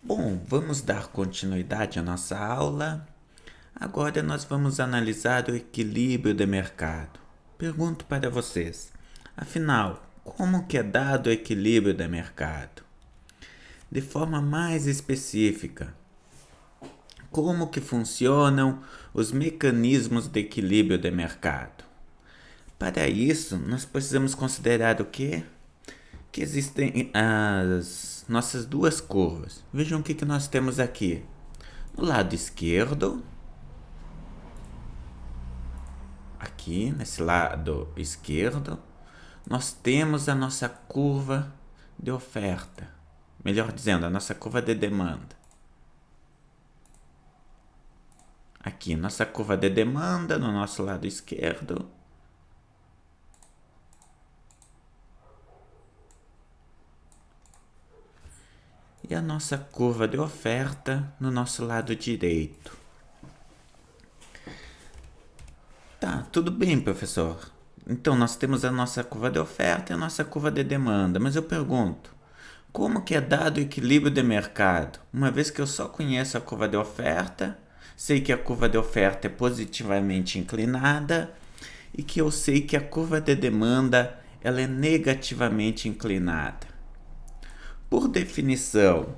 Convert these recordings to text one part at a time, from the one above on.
Bom, vamos dar continuidade à nossa aula. Agora nós vamos analisar o equilíbrio de mercado. Pergunto para vocês, afinal, como que é dado o equilíbrio de mercado? De forma mais específica, como que funcionam os mecanismos de equilíbrio de mercado? Para isso, nós precisamos considerar o quê? Que existem as nossas duas curvas. Vejam o que nós temos aqui. No lado esquerdo, aqui nesse lado esquerdo, nós temos a nossa curva de oferta. Melhor dizendo, a nossa curva de demanda. Aqui, nossa curva de demanda no nosso lado esquerdo. E a nossa curva de oferta no nosso lado direito. Tá, tudo bem, professor. Então, nós temos a nossa curva de oferta e a nossa curva de demanda. Mas eu pergunto, como que é dado o equilíbrio de mercado? Uma vez que eu só conheço a curva de oferta, sei que a curva de oferta é positivamente inclinada e que eu sei que a curva de demanda ela é negativamente inclinada. Por definição,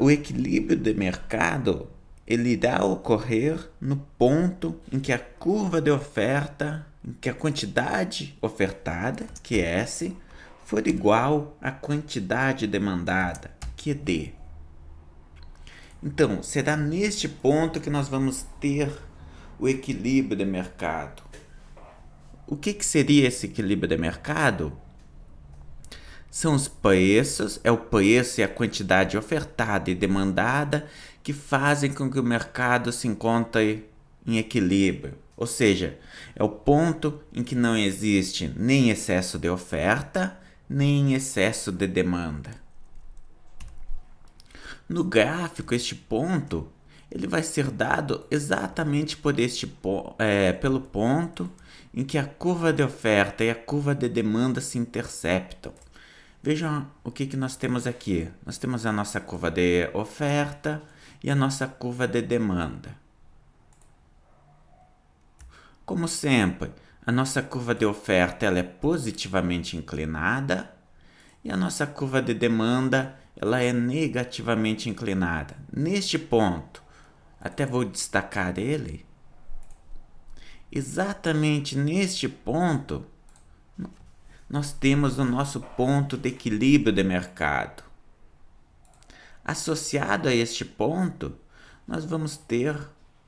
o equilíbrio de mercado ele irá ocorrer no ponto em que a curva de oferta, em que a quantidade ofertada, que é S, for igual à quantidade demandada, que é D. Então, será neste ponto que nós vamos ter o equilíbrio de mercado. O que seria esse equilíbrio de mercado? São os preços, é o preço e a quantidade ofertada e demandada que fazem com que o mercado se encontre em equilíbrio. Ou seja, é o ponto em que não existe nem excesso de oferta, nem excesso de demanda. No gráfico, este ponto ele vai ser dado exatamente pelo ponto em que a curva de oferta e a curva de demanda se interceptam. Vejam o que nós temos aqui. Nós temos a nossa curva de oferta e a nossa curva de demanda. Como sempre, a nossa curva de oferta ela é positivamente inclinada e a nossa curva de demanda ela é negativamente inclinada. Neste ponto, até vou destacar ele, exatamente neste ponto, nós temos o nosso ponto de equilíbrio de mercado. Associado a este ponto, nós vamos ter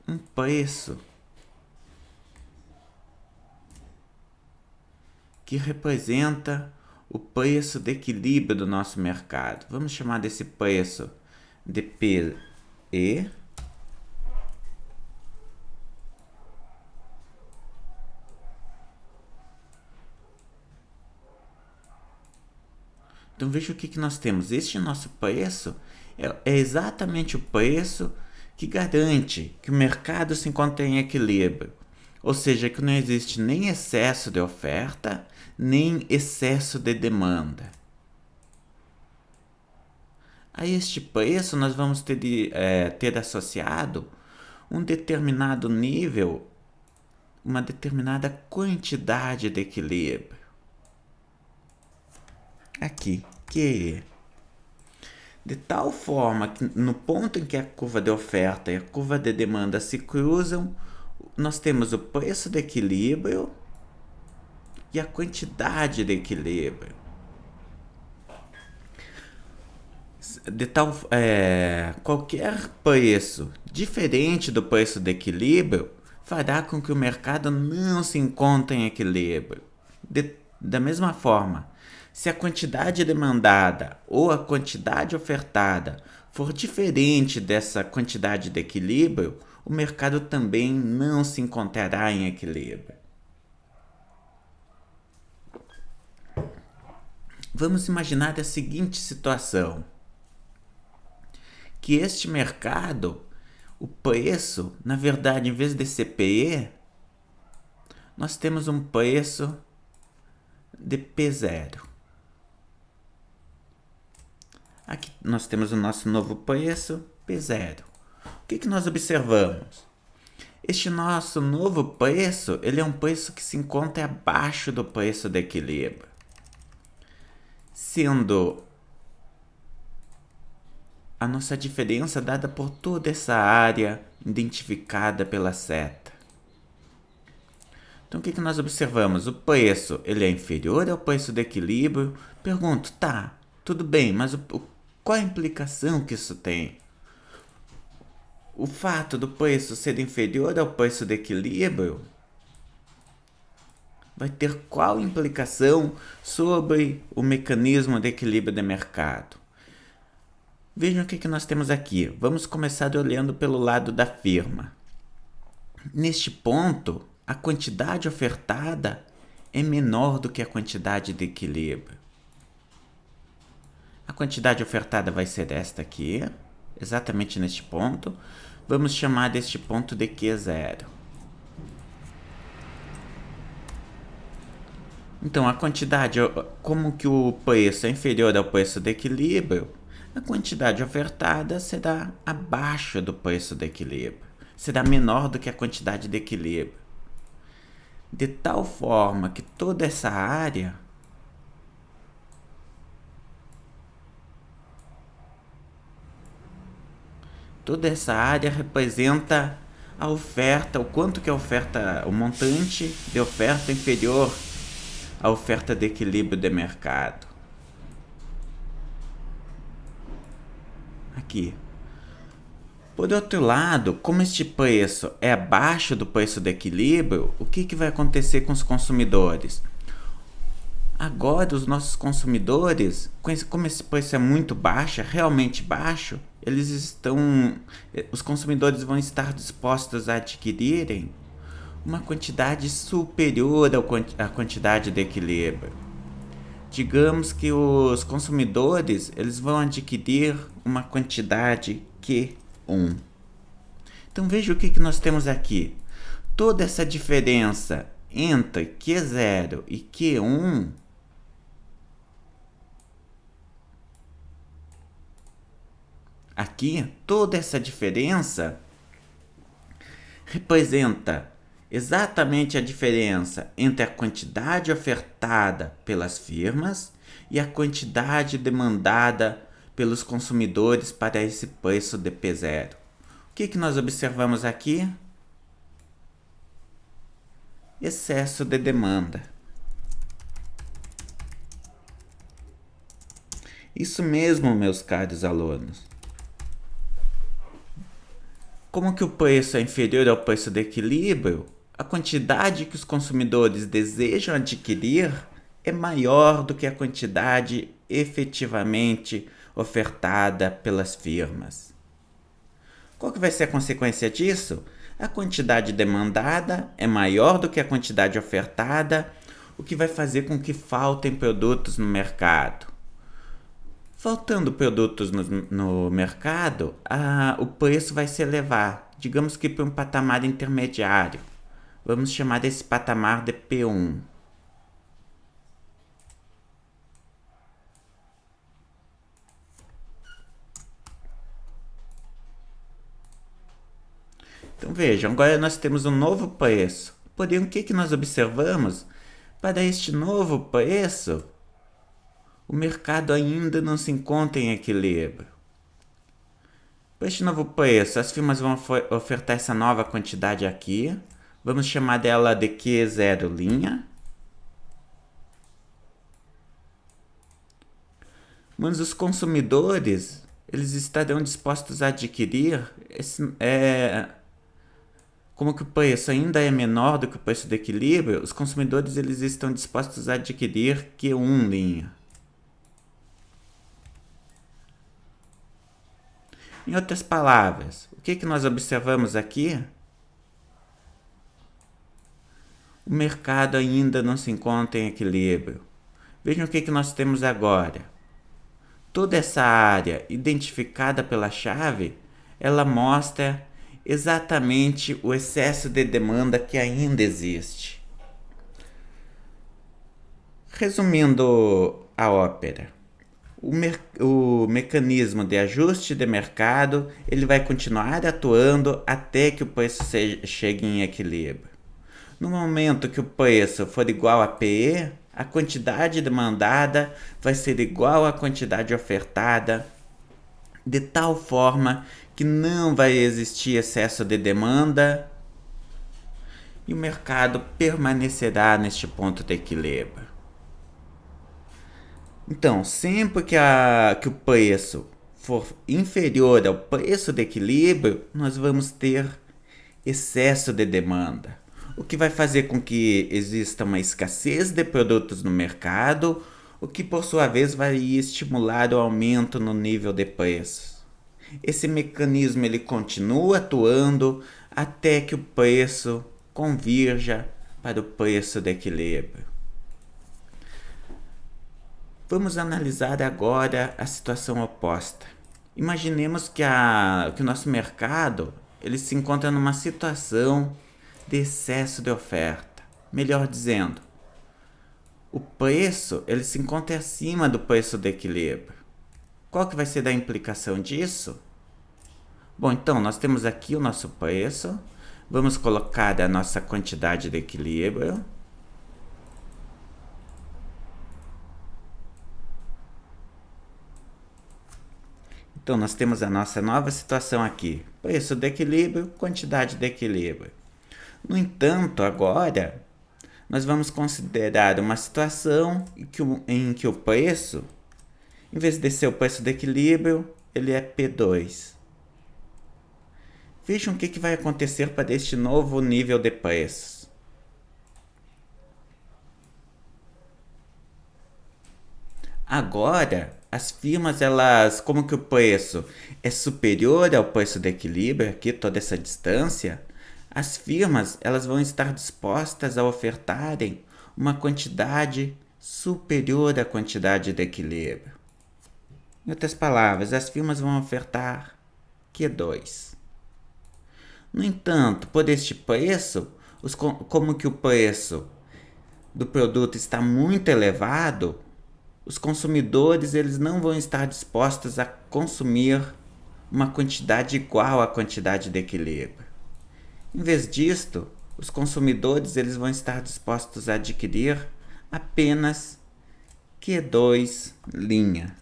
um preço que representa o preço de equilíbrio do nosso mercado. Vamos chamar desse preço de PE. Então veja o que nós temos. Este nosso preço é exatamente o preço que garante que o mercado se encontre em equilíbrio. Ou seja, que não existe nem excesso de oferta, nem excesso de demanda. A este preço nós vamos ter associado um determinado nível, uma determinada quantidade de equilíbrio. Aqui, que de tal forma que no ponto em que a curva de oferta e a curva de demanda se cruzam, nós temos o preço de equilíbrio e a quantidade de equilíbrio. Qualquer preço diferente do preço de equilíbrio fará com que o mercado não se encontre em equilíbrio. Da mesma forma, se a quantidade demandada ou a quantidade ofertada for diferente dessa quantidade de equilíbrio, o mercado também não se encontrará em equilíbrio. Vamos imaginar a seguinte situação: que este mercado, o preço, na verdade, em vez de ser PE, nós temos um preço de P0. Aqui nós temos o nosso novo preço, P0. O que nós observamos? Este nosso novo preço, ele é um preço que se encontra abaixo do preço de equilíbrio, sendo a nossa diferença dada por toda essa área identificada pela seta. Então, o que nós observamos? O preço ele é inferior ao preço de equilíbrio. Pergunto, tá, tudo bem, mas qual a implicação que isso tem? O fato do preço ser inferior ao preço de equilíbrio vai ter qual implicação sobre o mecanismo de equilíbrio de mercado? Vejam o que nós temos aqui. Vamos começar olhando pelo lado da firma. Neste ponto, a quantidade ofertada é menor do que a quantidade de equilíbrio. A quantidade ofertada vai ser esta aqui, exatamente neste ponto. Vamos chamar deste ponto de Q0. Então, a quantidade, como que o preço é inferior ao preço de equilíbrio, a quantidade ofertada será abaixo do preço de equilíbrio, será menor do que a quantidade de equilíbrio. De tal forma que toda essa área representa a oferta, o quanto que a oferta, o montante de oferta inferior à oferta de equilíbrio de mercado. Aqui. Por outro lado, como este preço é abaixo do preço de equilíbrio, o que vai acontecer com os consumidores? Agora, os nossos consumidores, como esse preço é muito baixo, é realmente baixo, os consumidores vão estar dispostos a adquirirem uma quantidade superior à quantidade de equilíbrio. Digamos que os consumidores eles vão adquirir uma quantidade Q1. Então veja o que nós temos aqui. Toda essa diferença entre Q0 e Q1 aqui, toda essa diferença representa exatamente a diferença entre a quantidade ofertada pelas firmas e a quantidade demandada pelos consumidores para esse preço de P0. O que nós observamos aqui? Excesso de demanda. Isso mesmo, meus caros alunos. Como que o preço é inferior ao preço de equilíbrio, a quantidade que os consumidores desejam adquirir é maior do que a quantidade efetivamente ofertada pelas firmas. Qual que vai ser a consequência disso? A quantidade demandada é maior do que a quantidade ofertada, o que vai fazer com que faltem produtos no mercado. Faltando produtos no mercado, o preço vai se elevar, digamos que para um patamar intermediário. Vamos chamar desse patamar de P1. Então vejam, agora nós temos um novo preço. Porém, o que nós observamos? Para este novo preço, o mercado ainda não se encontra em equilíbrio. Para este novo preço, as firmas vão ofertar essa nova quantidade aqui. Vamos chamar dela de Q0'. Mas os consumidores, eles estarão dispostos a adquirir como que o preço ainda é menor do que o preço de equilíbrio, os consumidores eles estão dispostos a adquirir Q1'. Em outras palavras, o que nós observamos aqui? O mercado ainda não se encontra em equilíbrio. Vejam o que nós temos agora. Toda essa área identificada pela chave, ela mostra exatamente o excesso de demanda que ainda existe. Resumindo a ópera, o mecanismo de ajuste de mercado ele vai continuar atuando até que o preço chegue em equilíbrio. No momento que o preço for igual a PE, a quantidade demandada vai ser igual à quantidade ofertada, de tal forma que não vai existir excesso de demanda e o mercado permanecerá neste ponto de equilíbrio. Então, sempre que o preço for inferior ao preço de equilíbrio, nós vamos ter excesso de demanda, o que vai fazer com que exista uma escassez de produtos no mercado, o que por sua vez vai estimular o aumento no nível de preços. Esse mecanismo ele continua atuando até que o preço convirja para o preço de equilíbrio. Vamos analisar agora a situação oposta. Imaginemos que o nosso mercado ele se encontra numa situação de excesso de oferta. Melhor dizendo, o preço ele se encontra acima do preço de equilíbrio. Qual que vai ser a implicação disso? Bom, então nós temos aqui o nosso preço. Vamos colocar a nossa quantidade de equilíbrio. Então, nós temos a nossa nova situação aqui. Preço de equilíbrio, quantidade de equilíbrio. No entanto, agora, nós vamos considerar uma situação em que o preço, em vez de ser o preço de equilíbrio, ele é P2. Vejam o que vai acontecer para este novo nível de preços. Agora, as firmas, como que o preço é superior ao preço de equilíbrio, aqui toda essa distância, as firmas elas vão estar dispostas a ofertarem uma quantidade superior à quantidade de equilíbrio. Em outras palavras, as firmas vão ofertar Q2. No entanto, por este preço, como que o preço do produto está muito elevado, os consumidores eles não vão estar dispostos a consumir uma quantidade igual à quantidade de equilíbrio. Em vez disto, os consumidores eles vão estar dispostos a adquirir apenas Q2 linha.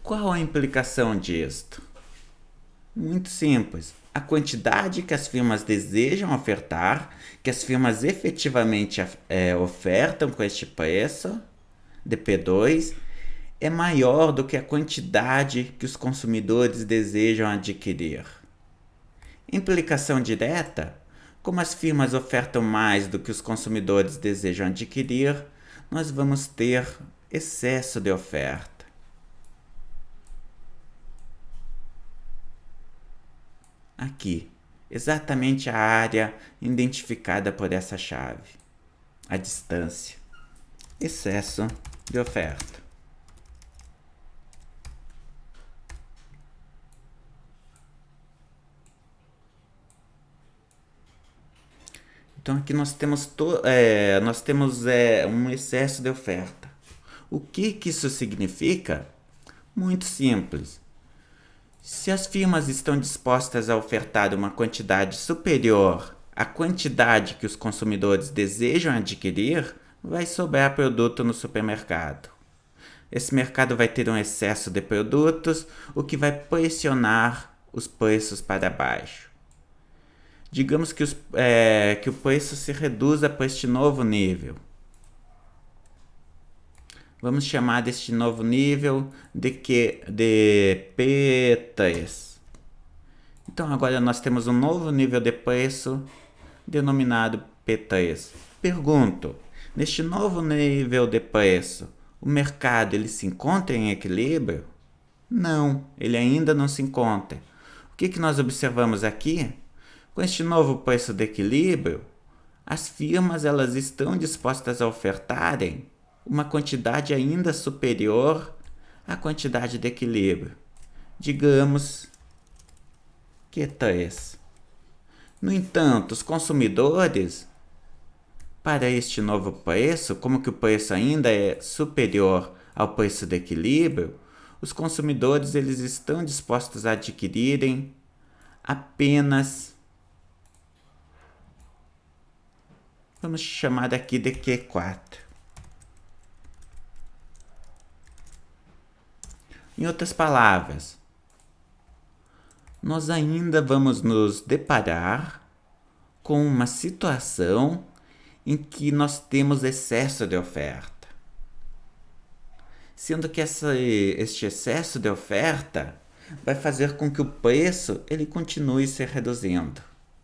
Qual a implicação disto? Muito simples. A quantidade que as firmas desejam ofertar, que as firmas efetivamente ofertam com este preço de P2, é maior do que a quantidade que os consumidores desejam adquirir. Implicação direta: como as firmas ofertam mais do que os consumidores desejam adquirir, nós vamos ter excesso de oferta. Aqui, exatamente a área identificada por essa chave, a distância, excesso de oferta. Então aqui nós temos um excesso de oferta. O que isso significa? Muito simples. Se as firmas estão dispostas a ofertar uma quantidade superior à quantidade que os consumidores desejam adquirir, vai sobrar produto no supermercado. Esse mercado vai ter um excesso de produtos, o que vai pressionar os preços para baixo. Digamos que o preço se reduza para este novo nível. Vamos chamar deste novo nível de P3. Então agora nós temos um novo nível de preço denominado P3. Pergunto, neste novo nível de preço, o mercado ele se encontra em equilíbrio? Não, ele ainda não se encontra. O que nós observamos aqui? Com este novo preço de equilíbrio, as firmas elas estão dispostas a ofertarem uma quantidade ainda superior à quantidade de equilíbrio. Digamos Q3. No entanto, os consumidores, para este novo preço, como que o preço ainda é superior ao preço de equilíbrio, os consumidores eles estão dispostos a adquirirem apenas, vamos chamar aqui de Q4. Em outras palavras, nós ainda vamos nos deparar com uma situação em que nós temos excesso de oferta. Sendo que este excesso de oferta vai fazer com que o preço ele continue se reduzindo.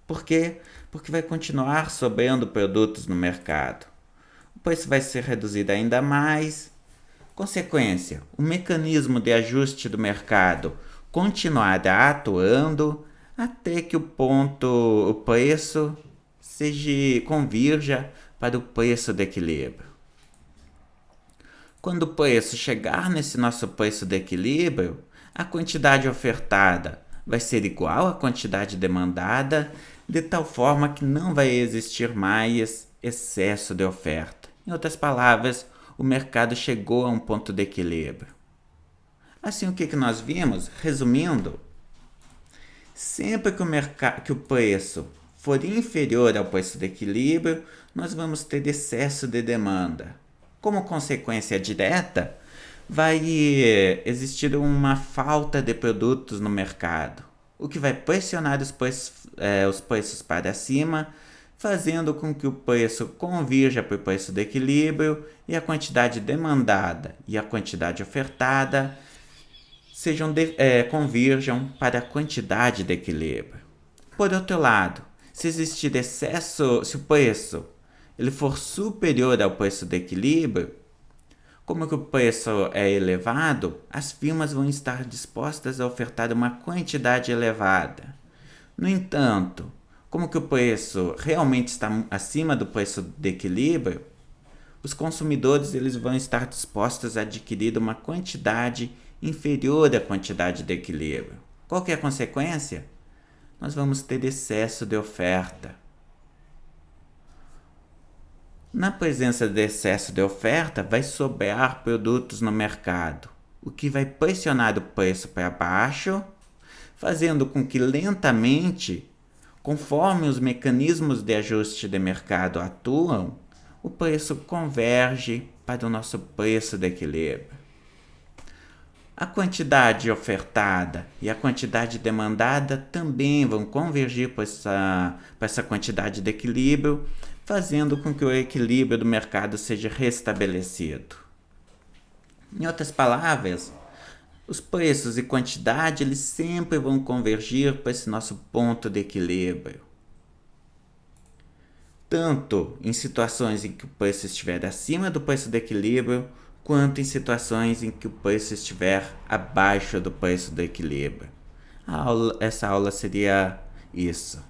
Por quê? Porque vai continuar sobrando produtos no mercado. O preço vai ser reduzido ainda mais. Consequência, o mecanismo de ajuste do mercado continuará atuando até que o preço convirja para o preço de equilíbrio. Quando o preço chegar nesse nosso preço de equilíbrio, a quantidade ofertada vai ser igual à quantidade demandada, de tal forma que não vai existir mais excesso de oferta. Em outras palavras, o mercado chegou a um ponto de equilíbrio. Assim, o que nós vimos? Resumindo, sempre que o preço for inferior ao preço de equilíbrio, nós vamos ter excesso de demanda. Como consequência direta, vai existir uma falta de produtos no mercado, o que vai pressionar os preços para cima, fazendo com que o preço convirja para o preço de equilíbrio e a quantidade demandada e a quantidade ofertada convirjam para a quantidade de equilíbrio. Por outro lado, se existir excesso, se o preço ele for superior ao preço de equilíbrio, como que o preço é elevado, as firmas vão estar dispostas a ofertar uma quantidade elevada. No entanto, como que o preço realmente está acima do preço de equilíbrio, os consumidores eles vão estar dispostos a adquirir uma quantidade inferior à quantidade de equilíbrio. Qual que é a consequência? Nós vamos ter excesso de oferta. Na presença de excesso de oferta, vai sobrar produtos no mercado, o que vai pressionar o preço para baixo, fazendo com que lentamente, conforme os mecanismos de ajuste de mercado atuam, o preço converge para o nosso preço de equilíbrio. A quantidade ofertada e a quantidade demandada também vão convergir para essa quantidade de equilíbrio, fazendo com que o equilíbrio do mercado seja restabelecido. Em outras palavras, os preços e quantidade eles sempre vão convergir para esse nosso ponto de equilíbrio. Tanto em situações em que o preço estiver acima do preço de equilíbrio, quanto em situações em que o preço estiver abaixo do preço do equilíbrio. Essa aula seria isso.